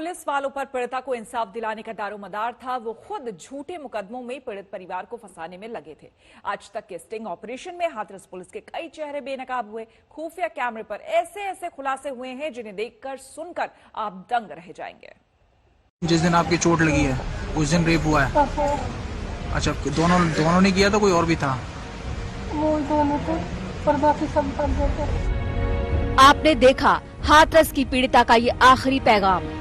Police वालों पर पीड़िता को इंसाफ दिलाने का दारोमदार था। वो खुद झूठे मुकदमों में पीड़ित परिवार को फंसाने में लगे थे। आज तक के स्टिंग ऑपरेशन में हाथरस पुलिस के कई चेहरे बेनकाब हुए। खुफिया कैमरे पर ऐसे ऐसे खुलासे हुए हैं जिन्हें देखकर सुनकर आप दंग रह जाएंगे। जिस दिन आपकी चोट लगी है उस दिन रेप हुआ है? अच्छा, दोनों ने किया था, कोई और भी था? वो दोनों थे, पर बाकी सब बंदे थे। आपने देखा हाथरस की पीड़िता का ये आखिरी पैगाम।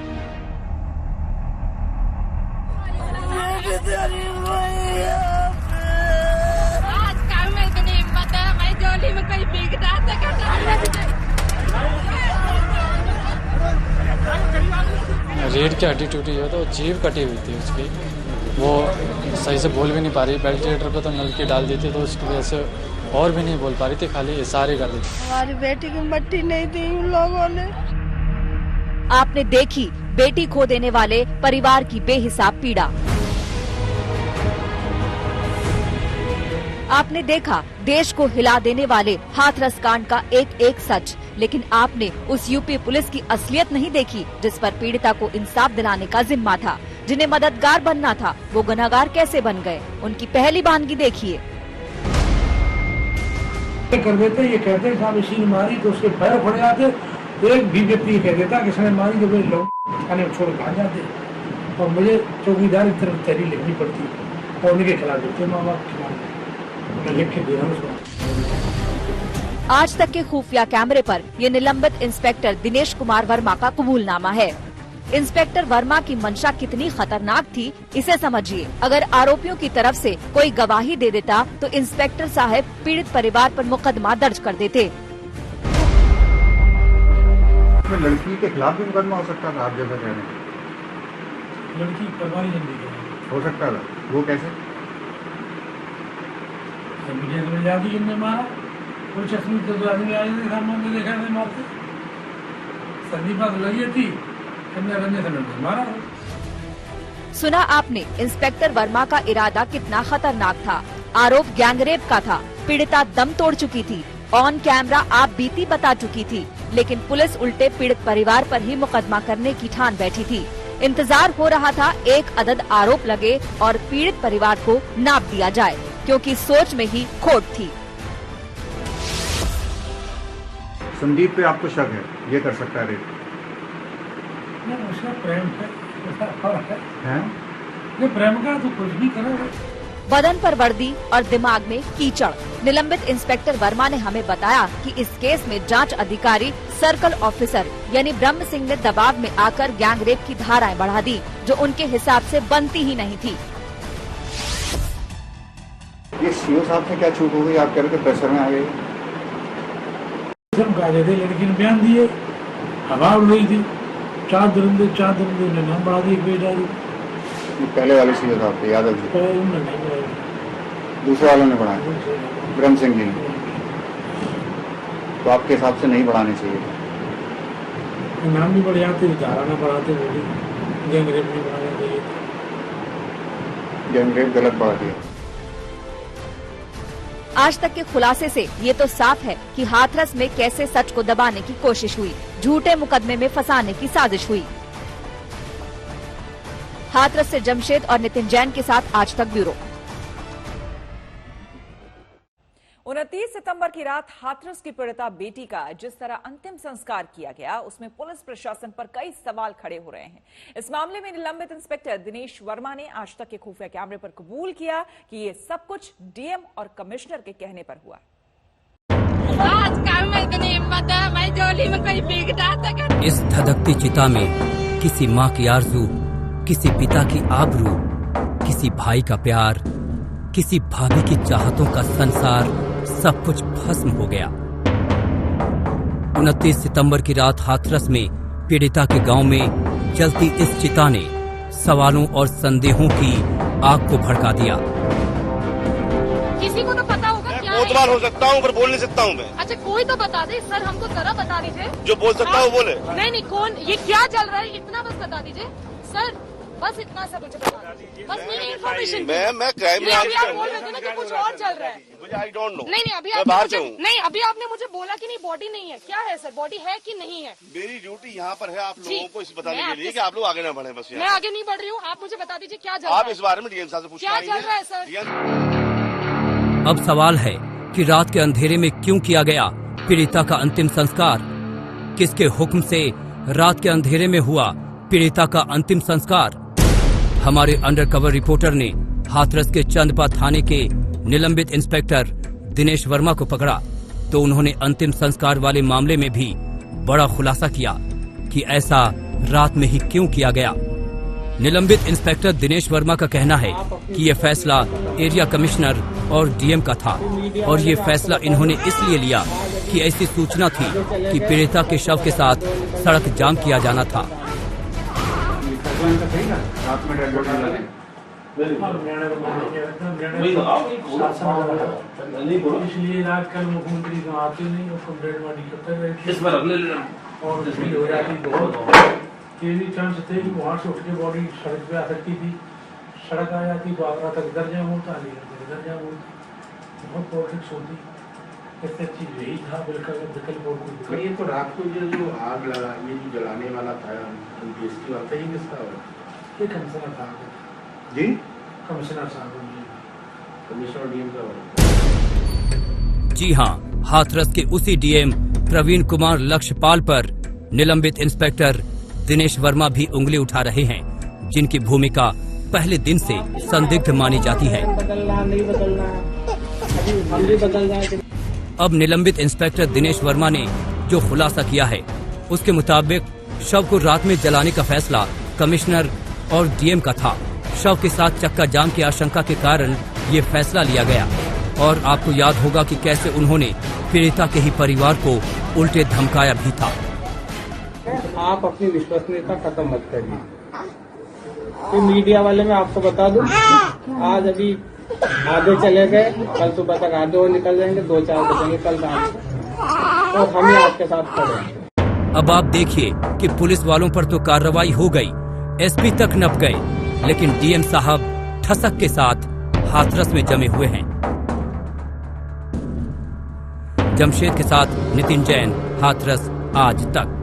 रीढ़ की हड्डी टूटी है तो जीभ कटी हुई थी उसकी। वो सही से बोल भी नहीं पा रही। वेंटिलेटर पे तो नलकी डाल दी थी तो उसकी वजह से और भी नहीं बोल पा रही थी, खाली इशारे कर रही थी। हमारी बेटी की मट्टी नहीं दी उन लोगों ने। आपने देखी बेटी खो देने वाले परिवार की बेहिसाब पीड़ा। आपने देखा देश को हिला देने वाले हाथरस कांड का एक एक सच। लेकिन आपने उस यूपी पुलिस की असलियत नहीं देखी जिस पर पीड़िता को इंसाफ दिलाने का जिम्मा था। जिन्हें मददगार बनना था वो गुनहगार कैसे बन गए, उनकी पहली वानगी देखिए। कर देते ये कहते साहब इसी ने मारी तो उसके पैर फट जाते। एक भी व्यक्ति कह देता कि इसने मारी तो लोग थाने में छोड़ कर जाते और मुझे चौकीदार की तरफ तहरीर लिखनी पड़ती और उनके खिलाफ देते, माँ बाप के खिलाफ मैं लिख के दे रहा हूँ। आज तक के खुफिया कैमरे पर ये निलंबित इंस्पेक्टर दिनेश कुमार वर्मा का कबूलनामा है। इंस्पेक्टर वर्मा की मंशा कितनी खतरनाक थी इसे समझिए। अगर आरोपियों की तरफ से कोई गवाही दे देता तो इंस्पेक्टर साहब पीड़ित परिवार पर मुकदमा दर्ज कर देते। लड़की के खिलाफ भी मुकदमा हो सकता था, आप जैसा कह रहे हैं। लड़की परवाही जिंदगी हो सकता था, वो कैसे? मारा कुछ आदमी आए थे सामने देखा नहीं मारते। संदीप बात लगी थी, मारा। सुना आपने इंस्पेक्टर वर्मा का इरादा कितना खतरनाक था। आरोप गैंगरेप का था। पीड़िता दम तोड़ चुकी थी। ऑन कैमरा आप बीती बता चुकी थी, लेकिन पुलिस उल्टे पीड़ित परिवार पर ही मुकदमा करने की ठान बैठी थी। इंतजार हो रहा था एक अदद आरोप लगे और पीड़ित परिवार को नाप दिया जाए, क्योंकि सोच में ही खोट थी। संदीप पे आपको शक है, ये कर सकता है रेप? उसका प्रेम है, ये प्रेम का तो कुछ भी करे। बदन पर वर्दी और दिमाग में कीचड़। निलंबित इंस्पेक्टर वर्मा ने हमें बताया कि इस केस में जांच अधिकारी सर्कल ऑफिसर यानी ब्रह्म सिंह ने दबाव में आकर गैंगरेप की धाराएं बढ़ा दी, जो उनके हिसाब से बनती ही नहीं थी। ये सीओ साहब से क्या चूक हो गई? आप कह रहे थे प्रेशर में आ गए। लड़की ने बयान दिए, हवा उड़ रही थी। चार दरिंदे ने नाम बढ़ा दी। पहले वाले सीओ साहब थे, यादव जी। दूसरे वालों ने बढ़ाया, ब्रह्म सिंह जी ने। तो आपके हिसाब से नहीं बढ़ाने चाहिए? नाम भी बढ़ जाते, धारा न बढ़ाते, गैंगरेप नहीं बढ़ाना चाहिए। गैंगरेप गलत बढ़ा दिया। आज तक के खुलासे से ये तो साफ है कि हाथरस में कैसे सच को दबाने की कोशिश हुई, झूठे मुकदमे में फंसाने की साजिश हुई। हाथरस से जमशेद और नितिन जैन के साथ आज तक ब्यूरो। 29 सितंबर की रात हाथरस की पीड़िता बेटी का जिस तरह अंतिम संस्कार किया गया, उसमें पुलिस प्रशासन पर कई सवाल खड़े हो रहे हैं। इस मामले में निलंबित इंस्पेक्टर दिनेश वर्मा ने आज तक के खुफिया कैमरे पर कबूल किया कि ये सब कुछ डीएम और कमिश्नर के कहने पर हुआ। इस धधकती चिता में किसी माँ की आरज़ू, किसी पिता की आबरू, किसी भाई का प्यार, किसी भाभी की चाहतों का संसार, सब कुछ भस्म हो गया। 29 सितंबर की रात हाथरस में पीड़िता के गांव में जलती इस चिता ने सवालों और संदेहों की आग को भड़का दिया। किसी को तो पता होगा क्या कोतवाल हो सकता हूँ पर बोल नहीं सकता हूँ मैं। अच्छा, कोई तो बता दे सर, हमको जरा बता दीजिए। जो बोल सकता है वो बोले। नहीं, कौन, ये क्या चल रहा है, इतना बस बता दीजिए सर। बस इतना सा मुझे बता दीजिए, बस मेरी इन्फॉर्मेशन। मैं क्राइम अभी आप बोल रहे थे ना कि कुछ और चल रहा है। I don't know. नहीं अभी मैं आप बाहर से हूँ। नहीं अभी आपने मुझे बोला कि नहीं बॉडी नहीं है, क्या है सर, बॉडी है कि नहीं है? मेरी ड्यूटी यहाँ पर है आप लोगों को इस बताने मैं के लिए कि आप लोग आगे न बढ़े। बस मैं आगे नहीं बढ़ रही हूँ, आप मुझे बता दीजिए क्या चल रहा है। आप इस बारे में डीएम साहब से पूछना क्या चल रहा है सर? अब सवाल है कि रात के अंधेरे में क्यों किया गया पीड़िता का अंतिम संस्कार? किसके हुक्म से रात के अंधेरे में हुआ पीड़िता का अंतिम संस्कार? हमारे अंडरकवर रिपोर्टर ने हाथरस के चंदपा थाने के निलंबित इंस्पेक्टर दिनेश वर्मा को पकड़ा तो उन्होंने अंतिम संस्कार वाले मामले में भी बड़ा खुलासा किया कि ऐसा रात में ही क्यों किया गया। निलंबित इंस्पेक्टर दिनेश वर्मा का कहना है कि ये फैसला एरिया कमिश्नर और डीएम का था और ये फैसला इन्होंने इसलिए लिया कि ऐसी सूचना थी कि पीड़िता के शव के साथ सड़क जाम किया जाना था। इसलिए रात कल मुख्यमंत्री तो आते नहीं और कंप्लेंट वाली करते रहे और इसमें हो जाती बहुत ये भी चांस थे कि वहाँ से उठ के बॉडी सड़क पे आ सकती थी, सड़क आ जाती तो आगरा तक इधर जाम होता, अलीगढ़ इधर जाम होता, बहुत पॉलिटिक्स होती। इससे चीज यही था बिल्कुल। ये तो रात को जो आग लगा, ये जो जलाने वाला था एमपीएससी वाला, ये किसका हो? ये कमिश्नर था जी, कमिश्नर साहब, कमिश्नर डीएम का। जी हाँ, हाथरस के उसी डीएम प्रवीण कुमार लक्ष्यपाल पर निलंबित इंस्पेक्टर दिनेश वर्मा भी उंगली उठा रहे हैं, जिनकी भूमिका पहले दिन से संदिग्ध मानी जाती है। अब निलंबित इंस्पेक्टर दिनेश वर्मा ने जो खुलासा किया है उसके मुताबिक शव को रात में जलाने का फैसला कमिश्नर और डीएम का था। शव के साथ चक्का जाम की आशंका के कारण ये फैसला लिया गया। और आपको याद होगा कि कैसे उन्होंने पीड़िता के ही परिवार को उल्टे धमकाया भी था। आप अपनी विश्वसनीयता खत्म मत करिए। तो मीडिया वाले मैं आपको बता दूं, आज अभी आधे चले गए, कल सुबह तक आधे और निकल जाएंगे, 2-4 बजेंगे कल शाम और हम ही आपके साथ खड़े हैं। अब आप देखिए कि पुलिस वालों पर तो कार्रवाई हो गई, एसपी तक नप गए, लेकिन डीएम साहब ठसक के साथ हाथरस में जमे हुए हैं। जमशेद के साथ नितिन जैन, हाथरस आज तक।